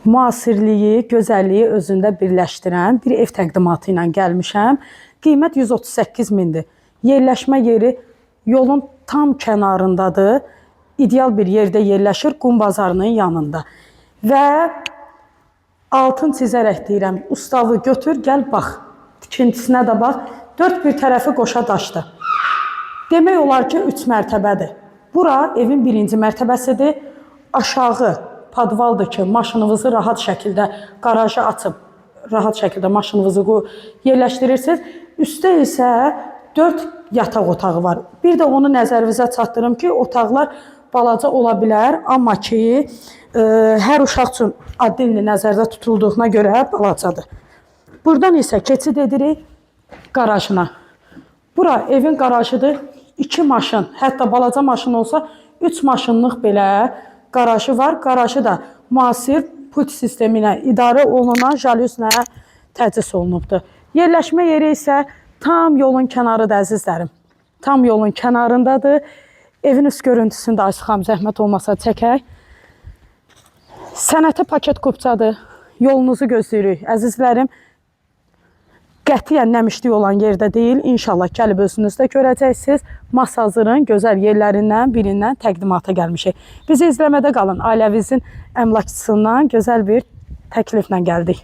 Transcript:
müasirliyi, gözəlliyi özündə birləşdirən bir ev təqdimatı ilə gəlmişəm. Qiymət 138 mindir. Yerləşmə yeri yolun tam kənarındadır. İdeal bir yerdə yerləşir, Qum bazarının yanında. Və altın çizərək deyirəm, ustavı götür, gəl bax. Tikintisinə də bax. 4 bir tərəfi qoşa daşdır. Demək olar ki, 3 mərtəbədir. Bura evin 1-ci mərtəbəsidir. Aşağı padvaldır ki, maşınınızı rahat şəkildə qaraja açıb, rahat şəkildə maşınınızı yerləşdirirsiniz. Üstdə isə 4 yataq otağı var. Bir də onu nəzərinizə çatdırım ki, otaqlar balaca ola bilər, amma ki, hər uşaq üçün adilini nəzərdə tutulduğuna görə balacadır. Buradan isə keçid edirik qarajına. Bura evin qarajıdır. 2 maşın, hətta balaca maşın olsa 3 maşınlıq belə qarajı var. Qarajı da müasir put sistemi ilə idarə olunan jalüzlə təchiz olunubdur. Yerləşmə yeri isə tam yolun kənarıdır əzizlərim. Tam yolun kənarındadır. Evin üst görüntüsünü də açıqam, zəhmət olmasa çəkək. Sənəti paket kupçadır. Yolunuzu gözləyirik əzizlərim. Qətiyyən nəmişlik olan yerdə deyil. İnşallah gəlib özünüzdə görəcəksiniz. Masazırın gözəl yerlərindən birindən təqdimata gəlmişik. Bizi izləmədə qalın. Ailəvizin əmlakçısından gözəl bir təkliflə gəldik.